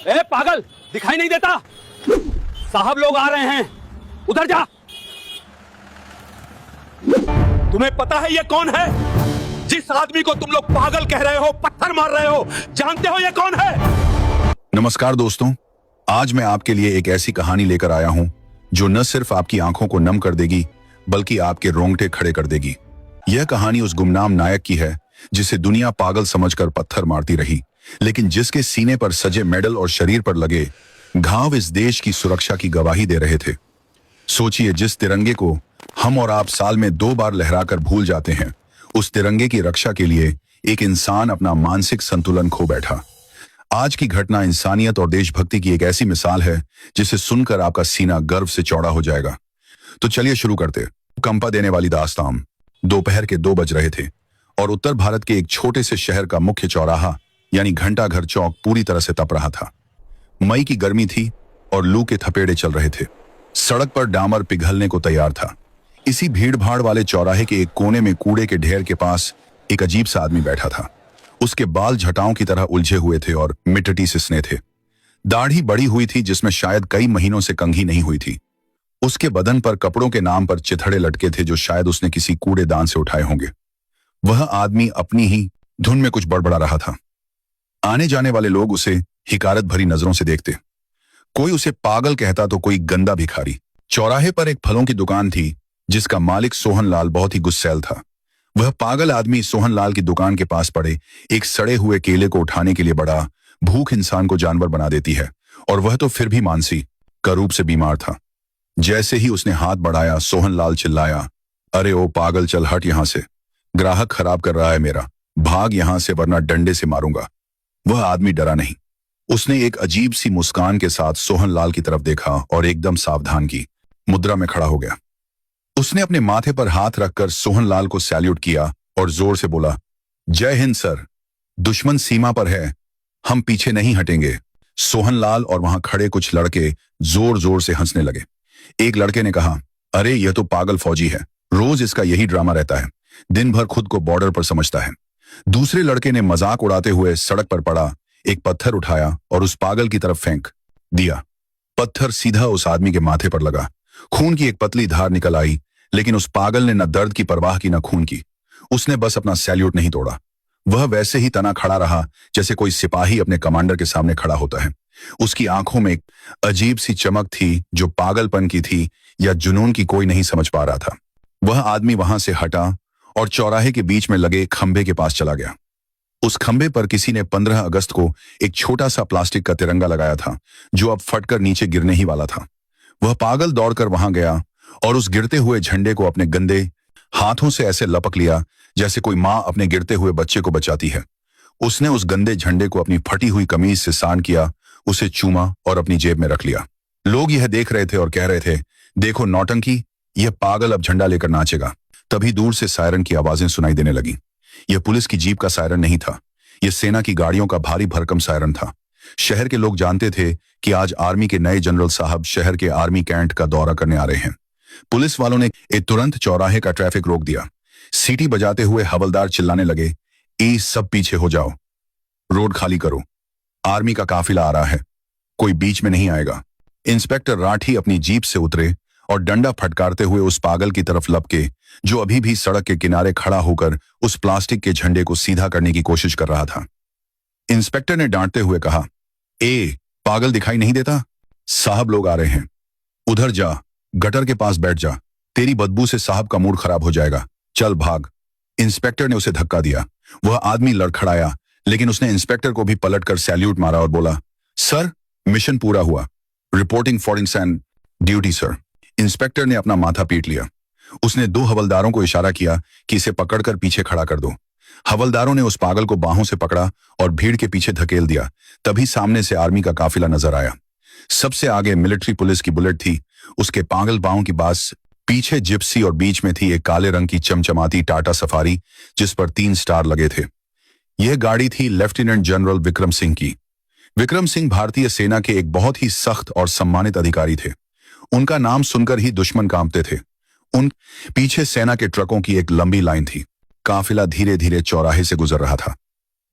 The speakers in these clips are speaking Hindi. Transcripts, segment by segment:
ए पागल, दिखाई नहीं देता? साहब लोग आ रहे हैं, उधर जा। तुम्हें पता है ये कौन है? जिस आदमी को तुम लोग पागल कह रहे हो, पत्थर मार रहे हो, जानते हो ये कौन है? नमस्कार दोस्तों, आज मैं आपके लिए एक ऐसी कहानी लेकर आया हूं जो न सिर्फ आपकी आंखों को नम कर देगी बल्कि आपके रोंगटे खड़े कर देगी। यह कहानी उस गुमनाम नायक की है जिसे दुनिया पागल समझकर पत्थर मारती रही, लेकिन जिसके सीने पर सजे मेडल और शरीर पर लगे घाव इस देश की सुरक्षा की गवाही दे रहे थे। सोचिए, जिस तिरंगे को हम और आप साल में 2 बार लहराकर भूल जाते हैं, उस तिरंगे की रक्षा के लिए एक इंसान अपना मानसिक संतुलन खो बैठा। आज की घटना इंसानियत और देशभक्ति की एक ऐसी मिसाल है जिसे सुनकर आपका सीना गर्व से चौड़ा हो जाएगा। तो चलिए शुरू करते। कंपा देने वाली दास्तान। दोपहर के 2 बज रहे थे और उत्तर भारत के एक छोटे से शहर का मुख्य चौराहा यानी घंटाघर चौक पूरी तरह से तप रहा था। मई की गर्मी थी और लू के थपेड़े चल रहे थे। सड़क पर डामर पिघलने को तैयार था। इसी भीड़-भाड़ वाले चौराहे के एक कोने में कूड़े के ढेर के पास एक अजीब सा आदमी बैठा था। उसके बाल झटाओं की तरह उलझे हुए थे और मिट्टी से सने थे। दाढ़ी बड़ी हुई थी जिसमें शायद कई महीनों से कंघी नहीं हुई थी। उसके बदन पर कपड़ों के नाम पर चिथड़े लटके थे जो शायद उसने किसी कूड़ेदान से उठाए होंगे। वह आदमी अपनी ही धुन में कुछ बड़बड़ा रहा था। आने जाने वाले लोग उसे हिकारत भरी नजरों से देखते। कोई उसे पागल कहता तो कोई गंदा भिखारी। चौराहे पर एक फलों की दुकान थी जिसका मालिक सोहनलाल बहुत ही गुस्सैल था। वह पागल आदमी सोहनलाल की दुकान के पास पड़े एक सड़े हुए केले को उठाने के लिए बढ़ा। भूख इंसान को जानवर बना देती है और वह तो फिर भी मानसी का रूप से बीमार था। जैसे ही उसने हाथ बढ़ाया, सोहनलाल चिल्लाया, अरे ओ पागल, चल हट यहां से, ग्राहक खराब कर रहा है मेरा, भाग यहां से वरना डंडे से मारूंगा। वह आदमी डरा नहीं। उसने एक अजीब सी मुस्कान के साथ सोहनलाल की तरफ देखा और एकदम सावधान की मुद्रा में खड़ा हो गया। उसने अपने माथे पर हाथ रखकर सोहनलाल को सैल्यूट किया और जोर से बोला, जय हिंद सर, दुश्मन सीमा पर है, हम पीछे नहीं हटेंगे। सोहनलाल और वहां खड़े कुछ लड़के जोर जोर से हंसने लगे। एक लड़के ने कहा, अरे यह तो पागल फौजी है, रोज इसका यही ड्रामा रहता है, दिन भर खुद को बॉर्डर पर समझता है। दूसरे लड़के ने मजाक उड़ाते हुए सड़क पर पड़ा एक पत्थर उठाया और उस पागल की तरफ फेंक दिया। पत्थर सीधा उस आदमी के माथे पर लगा। खून की एक पतली धार निकल आई, लेकिन उस पागल ने न दर्द की परवाह की न खून की। उसने बस अपना सैल्यूट नहीं तोड़ा। वह वैसे ही तना खड़ा रहा जैसे कोई सिपाही अपने कमांडर के सामने खड़ा होता है। उसकी आंखों में एक अजीब सी चमक थी जो पागलपन की थी या जुनून की, कोई नहीं समझ पा रहा था। वह आदमी वहां से हटा और चौराहे के बीच में लगे खंबे के पास चला गया। उस खंबे पर किसी ने 15 अगस्त को एक छोटा सा प्लास्टिक का तिरंगा लगाया था जो अब फटकर नीचे गिरने ही वाला था। वह पागल दौड़कर वहां गया और उस गिरते हुए झंडे को अपने गंदे हाथों से ऐसे लपक लिया जैसे कोई माँ अपने गिरते हुए बच्चे को बचाती है। उसने उस गंदे झंडे को अपनी फटी हुई कमीज से सान किया, उसे चूमा और अपनी जेब में रख लिया। लोग यह देख रहे थे और कह रहे थे, देखो नौटंकी, यह पागल अब झंडा लेकर नाचेगा। तभी दूर से सायरन की आवाजें सुनाई देने लगी। यह पुलिस की जीप का सायरन नहीं था, यह सेना की गाड़ियों का भारी भरकम सायरन था। शहर के लोग जानते थे कि आज आर्मी के नए जनरल साहब शहर के आर्मी कैंट का दौरा करने आ रहे हैं। पुलिस वालों ने तुरंत चौराहे का ट्रैफिक रोक दिया। सीटी बजाते हुए हवलदार चिल्लाने लगे, सब पीछे हो जाओ, रोड खाली करो, आर्मी का काफिला आ रहा है, कोई बीच में नहीं आएगा। इंस्पेक्टर राठी अपनी जीप से उतरे और डंडा फटकारते हुए उस पागल की तरफ लपके जो अभी भी सड़क के किनारे खड़ा होकर उस प्लास्टिक के झंडे को सीधा करने की कोशिश कर रहा था। इंस्पेक्टर ने डांटते हुए कहा, पागल दिखाई नहीं देता? साहब लोग आ रहे हैं, उधर जा, गटर के पास बैठ जा, तेरी बदबू से साहब का मूड खराब हो जाएगा, चल भाग। इंस्पेक्टर ने उसे धक्का दिया। वह आदमी लड़खड़ाया, लेकिन उसने इंस्पेक्टर को भी पलटकर सैल्यूट मारा और बोला, सर, मिशन पूरा हुआ, रिपोर्टिंग फॉर इंसान ड्यूटी सर। इंस्पेक्टर ने अपना माथा पीट लिया। उसने 2 हवलदारों को इशारा किया कि इसे पकड़कर पीछे खड़ा कर दो। हवलदारों ने उस पागल को बाहों से पकड़ा और भीड़ के पीछे धकेल दिया। तभी सामने से आर्मी का काफिला नजर आया। सबसे आगे मिलिट्री पुलिस की बुलेट थी, उसके पागल बाहों की बास, पीछे जिप्सी और बीच में थी एक काले रंग की चमचमाती टाटा सफारी जिस पर 3 स्टार लगे थे। यह गाड़ी थी लेफ्टिनेंट जनरल विक्रम सिंह की। विक्रम सिंह भारतीय सेना के एक बहुत ही सख्त और सम्मानित अधिकारी थे। उनका नाम सुनकर ही दुश्मन कांपते थे। उन पीछे सेना के ट्रकों की एक लंबी लाइन थी। काफिला धीरे धीरे चौराहे से गुजर रहा था।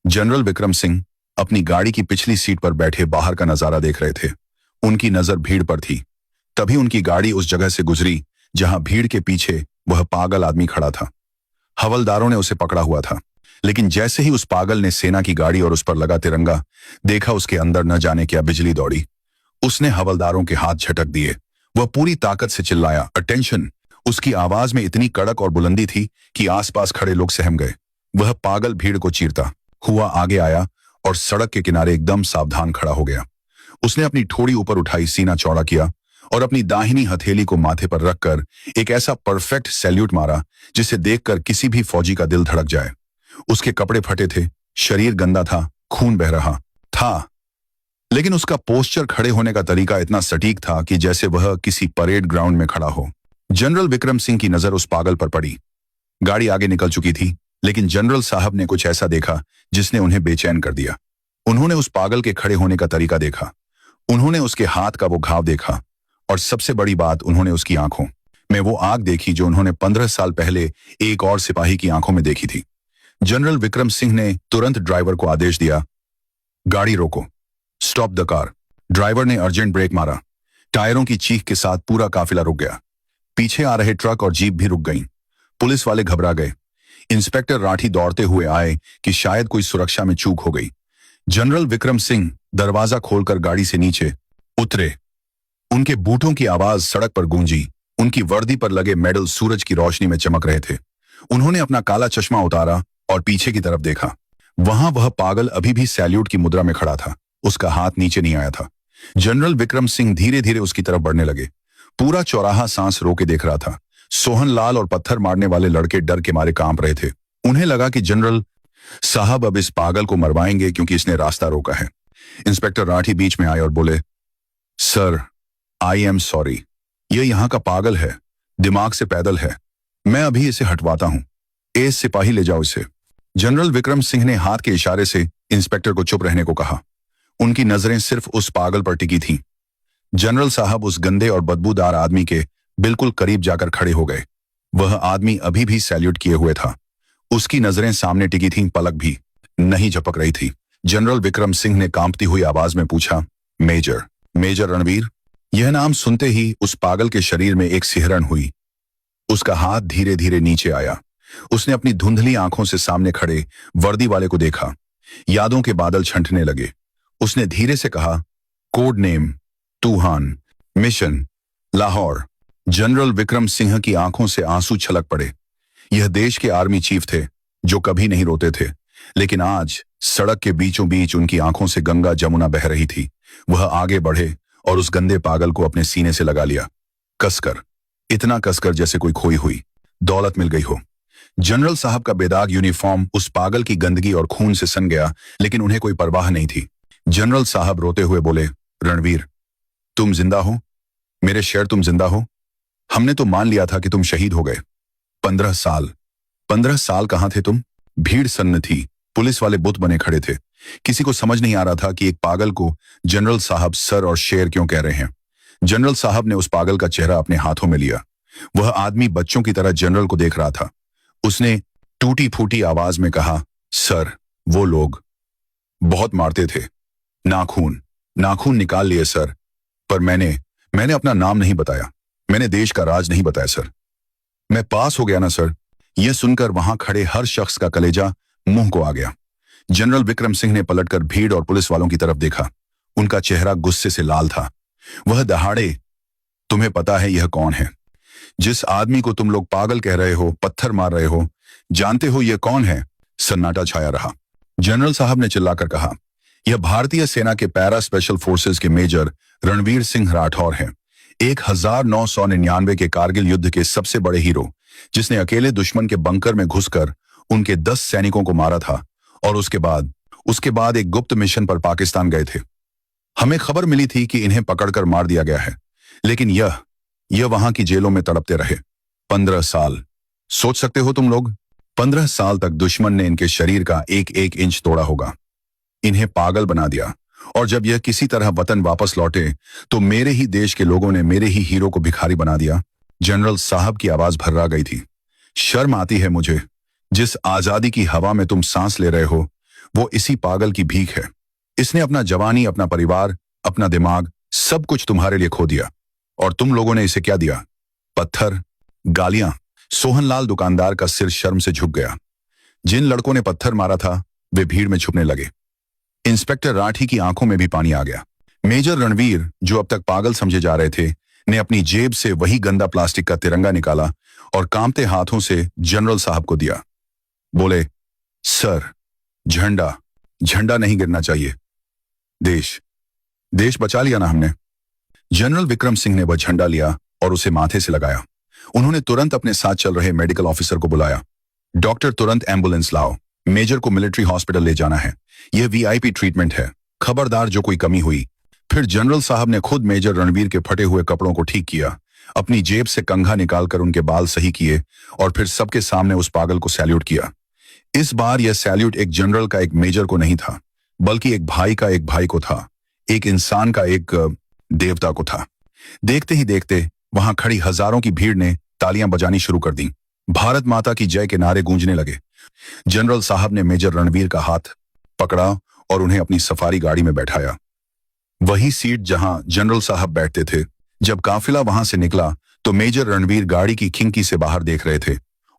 जनरल विक्रम सिंह अपनी गाड़ी की पिछली सीट पर बैठे बाहर का नजारा देख रहे थे। उनकी नजर भीड़ पर थी। तभी उनकी गाड़ी उस जगह से गुजरी जहां भीड़ के पीछे वह पागल आदमी खड़ा था। हवलदारों ने उसे पकड़ा हुआ था, लेकिन जैसे ही उस पागल ने सेना की गाड़ी और उस पर लगा तिरंगा देखा, उसके अंदर न जाने क्या बिजली दौड़ी। उसने हवलदारों के हाथ झटक दिए। वह पूरी ताकत से चिल्लाया, अटेंशन। उसकी आवाज में इतनी कड़क और बुलंदी थी कि आसपास खड़े लोग सहम गए। वह पागल भीड़ को चीरता हुआ आगे आया और सड़क के किनारे एकदम सावधान खड़ा हो गया। उसने अपनी ठोड़ी ऊपर उठाई, सीना चौड़ा किया और अपनी दाहिनी हथेली को माथे पर रखकर एक ऐसा परफेक्ट सैल्यूट मारा जिसे देखकर किसी भी फौजी का दिल धड़क जाए। उसके कपड़े फटे थे, शरीर गंदा था, खून बह रहा था, लेकिन उसका पोस्चर, खड़े होने का तरीका इतना सटीक था कि जैसे वह किसी परेड ग्राउंड में खड़ा हो। जनरल विक्रम सिंह की नजर उस पागल पर पड़ी। गाड़ी आगे निकल चुकी थी, लेकिन जनरल साहब ने कुछ ऐसा देखा जिसने उन्हें बेचैन कर दिया। उन्होंने उस पागल के खड़े होने का तरीका देखा, उन्होंने उसके हाथ का वो घाव देखा, और सबसे बड़ी बात, उन्होंने उसकी आंखों में वो आग देखी जो उन्होंने 15 साल पहले एक और सिपाही की आंखों में देखी थी। जनरल विक्रम सिंह ने तुरंत ड्राइवर को आदेश दिया, गाड़ी रोको, स्टॉप द कार। ड्राइवर ने अर्जेंट ब्रेक मारा। टायरों की चीख के साथ पूरा काफिला रुक गया। पीछे आ रहे ट्रक और जीप भी रुक गईं। पुलिस वाले घबरा गए। इंस्पेक्टर राठी दौड़ते हुए आए कि शायद कोई सुरक्षा में चूक हो गई। जनरल विक्रम सिंह दरवाजा खोलकर गाड़ी से नीचे उतरे। उनके बूटों की आवाज सड़क पर गूंजी। उनकी वर्दी पर लगे मेडल सूरज की रोशनी में चमक रहे थे। उन्होंने अपना काला चश्मा उतारा और पीछे की तरफ देखा। वहां वह पागल अभी भी सैल्यूट की मुद्रा में खड़ा था। उसका हाथ नीचे नहीं आया था। जनरल विक्रम सिंह धीरे धीरे उसकी तरफ बढ़ने लगे। पूरा चौराहा सांस रोके देख रहा था। सोहनलाल और पत्थर मारने वाले लड़के डर के मारे कांप रहे थे। उन्हें लगा कि जनरल साहब अब इस पागल को मरवाएंगे क्योंकि इसने रास्ता रोका है। इंस्पेक्टर राठी बीच में आए और बोले, सर, आई एम सॉरी, यह यहां का पागल है, दिमाग से पैदल है, मैं अभी इसे हटवाता हूं। एस सिपाही ले जाओ इसे। जनरल विक्रम सिंह ने हाथ के इशारे से इंस्पेक्टर को चुप रहने को कहा। उनकी नजरें सिर्फ उस पागल पर टिकी थीं। जनरल साहब उस गंदे और बदबूदार आदमी के बिल्कुल करीब जाकर खड़े हो गए। वह आदमी अभी भी सैल्यूट किए हुए था। उसकी नजरें सामने टिकी थीं, पलक भी नहीं झपक रही थी। जनरल विक्रम सिंह ने कांपती हुई आवाज में पूछा, मेजर, मेजर रणवीर? यह नाम सुनते ही उस पागल के शरीर में एक सिहरन हुई। उसका हाथ धीरे धीरे नीचे आया। उसने अपनी धुंधली आंखों से सामने खड़े वर्दी वाले को देखा। यादों के बादल छंटने लगे। उसने धीरे से कहा, कोड नेम तूहान, मिशन लाहौर। जनरल विक्रम सिंह की आंखों से आंसू छलक पड़े। यह देश के आर्मी चीफ थे जो कभी नहीं रोते थे, लेकिन आज सड़क के बीचों बीच उनकी आंखों से गंगा जमुना बह रही थी। वह आगे बढ़े और उस गंदे पागल को अपने सीने से लगा लिया, कसकर, इतना कसकर जैसे कोई खोई हुई दौलत मिल गई हो। जनरल साहब का बेदाग यूनिफॉर्म उस पागल की गंदगी और खून से सन गया, लेकिन उन्हें कोई परवाह नहीं थी। जनरल साहब रोते हुए बोले, रणवीर, तुम जिंदा हो? मेरे शेर, तुम जिंदा हो? हमने तो मान लिया था कि तुम शहीद हो गए। 15 साल कहां थे तुम? भीड़ सन्न थी। पुलिस वाले बुत बने खड़े थे। किसी को समझ नहीं आ रहा था कि एक पागल को जनरल साहब सर और शेर क्यों कह रहे हैं। जनरल साहब ने उस पागल का चेहरा अपने हाथों में लिया। वह आदमी बच्चों की तरह जनरल को देख रहा था। उसने टूटी फूटी आवाज में कहा, सर, वो लोग बहुत मारते थे, नाखून निकाल लिए सर, पर मैंने अपना नाम नहीं बताया, मैंने देश का राज नहीं बताया सर। मैं पास हो गया ना सर। यह सुनकर वहां खड़े हर शख्स का कलेजा मुंह को आ गया। जनरल विक्रम सिंह ने पलटकर भीड़ और पुलिस वालों की तरफ देखा। उनका चेहरा गुस्से से लाल था। वह दहाड़े, तुम्हें पता है यह कौन है? जिस आदमी को तुम लोग पागल कह रहे हो, पत्थर मार रहे हो, जानते हो यह कौन है? सन्नाटा छाया रहा। जनरल साहब ने चिल्लाकर कहा, यह भारतीय सेना के पैरा स्पेशल फोर्सेस के मेजर रणवीर सिंह राठौर हैं। 1999 के कारगिल युद्ध के सबसे बड़े हीरो, जिसने अकेले दुश्मन के बंकर में घुसकर उनके 10 सैनिकों को मारा था और उसके बाद एक गुप्त मिशन पर पाकिस्तान गए थे। हमें खबर मिली थी कि इन्हें पकड़कर मार दिया गया है, लेकिन यह वहां की जेलों में तड़पते रहे 15 साल। सोच सकते हो तुम लोग, 15 साल तक दुश्मन ने इनके शरीर का एक एक इंच तोड़ा होगा, इन्हें पागल बना दिया, और जब यह किसी तरह वतन वापस लौटे तो मेरे ही देश के लोगों ने मेरे ही हीरो को भिखारी बना दिया। जनरल साहब की आवाज भर्रा गई थी। शर्म आती है मुझे। जिस आजादी की हवा में तुम सांस ले रहे हो वो इसी पागल की भीख है। इसने अपना जवानी, अपना परिवार, अपना दिमाग, सब कुछ तुम्हारे लिए खो दिया। और तुम लोगों ने इसे क्या दिया? पत्थर, गालियां। सोहनलाल दुकानदार का सिर शर्म से झुक गया। जिन लड़कों ने पत्थर मारा था वे भीड़ में छुपने लगे। इंस्पेक्टर राठी की आंखों में भी पानी आ गया। मेजर रणवीर, जो अब तक पागल समझे जा रहे थे, ने अपनी जेब से वही गंदा प्लास्टिक का तिरंगा निकाला और कांपते हाथों से जनरल साहब को दिया। बोले, सर, झंडा झंडा नहीं गिरना चाहिए। देश देश बचा लिया ना हमने। जनरल विक्रम सिंह ने वह झंडा लिया और उसे माथे से लगाया। उन्होंने तुरंत अपने साथ चल रहे मेडिकल ऑफिसर को बुलाया। डॉक्टर, तुरंत एम्बुलेंस लाओ, मेजर को मिलिट्री हॉस्पिटल ले जाना है। यह वीआईपी ट्रीटमेंट है, खबरदार जो कोई कमी हुई। फिर जनरल साहब ने खुद मेजर रणवीर के फटे हुए कपड़ों को ठीक किया, अपनी जेब से कंघा निकालकर उनके बाल सही किए और फिर सबके सामने उस पागल को सैल्यूट किया। इस बार यह सैल्यूट एक जनरल का एक मेजर को नहीं था, बल्कि एक भाई का एक भाई को था, एक इंसान का एक देवता को था। देखते ही देखते वहां खड़ी हजारों की भीड़ ने तालियां बजानी शुरू कर दी। भारत माता की जय के नारे गूंजने लगे। जनरल साहब ने मेजर रणवीर का हाथ पकड़ा और उन्हें अपनी सफारी गाड़ी में बैठाया, वही सीट जहां जनरल साहब बैठते थे। जब काफिला वहां से निकला तो मेजर रणवीर गाड़ी की खिड़की से बाहर देख रहे थे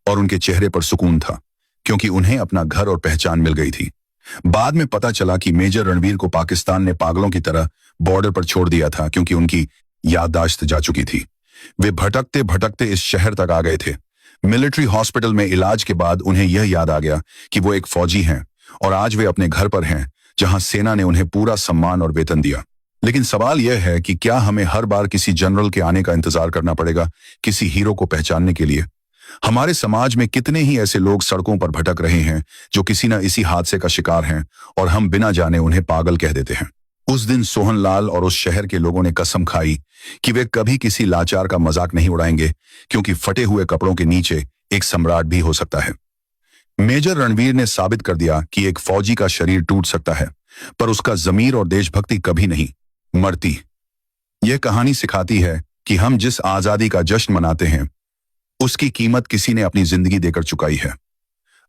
और उनके चेहरे पर सुकून था, क्योंकि उन्हें अपना घर और पहचान मिल गई थी। बाद में पता चला कि मेजर रणवीर को पाकिस्तान ने पागलों की तरह बॉर्डर पर छोड़ दिया था, क्योंकि उनकी याददाश्त जा चुकी थी। वे भटकते भटकते इस शहर तक आ गए थे। मिलिट्री हॉस्पिटल में इलाज के बाद उन्हें यह याद आ गया कि वो एक फौजी हैं और आज वे अपने घर पर हैं, जहां सेना ने उन्हें पूरा सम्मान और वेतन दिया। लेकिन सवाल यह है कि क्या हमें हर बार किसी जनरल के आने का इंतजार करना पड़ेगा किसी हीरो को पहचानने के लिए? हमारे समाज में कितने ही ऐसे लोग सड़कों पर भटक रहे हैं जो किसी न इसी हादसे का शिकार हैं और हम बिना जाने उन्हें पागल कह देते हैं। उस दिन सोहनलाल और उस शहर के लोगों ने कसम खाई कि वे कभी किसी लाचार का मजाक नहीं उड़ाएंगे, क्योंकि फटे हुए कपड़ों के नीचे एक सम्राट भी हो सकता है। मेजर रणवीर ने साबित कर दिया कि एक फौजी का शरीर टूट सकता है, पर उसका जमीर और देशभक्ति कभी नहीं मरती। यह कहानी सिखाती है कि हम जिस आजादी का जश्न मनाते हैं उसकी कीमत किसी ने अपनी जिंदगी देकर चुकाई है।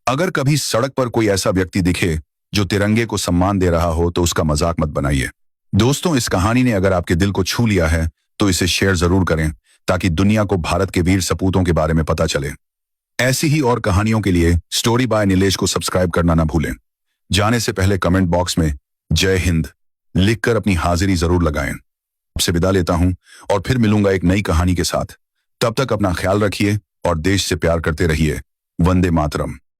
अगर कभी सड़क पर कोई ऐसा व्यक्ति दिखे जो तिरंगे को सम्मान दे रहा हो तो उसका मजाक मत बनाइए। दोस्तों, इस कहानी ने अगर आपके दिल को छू लिया है तो इसे शेयर जरूर करें, ताकि दुनिया को भारत के वीर सपूतों के बारे में पता चले। ऐसी ही और कहानियों के लिए स्टोरी बाय नीलेश को सब्सक्राइब करना ना भूलें। जाने से पहले कमेंट बॉक्स में जय हिंद लिखकर अपनी हाजिरी जरूर लगाएं। आपसे विदा लेता हूं और फिर मिलूंगा एक नई कहानी के साथ। तब तक अपना ख्याल रखिए और देश से प्यार करते रहिए। वंदे मातरम।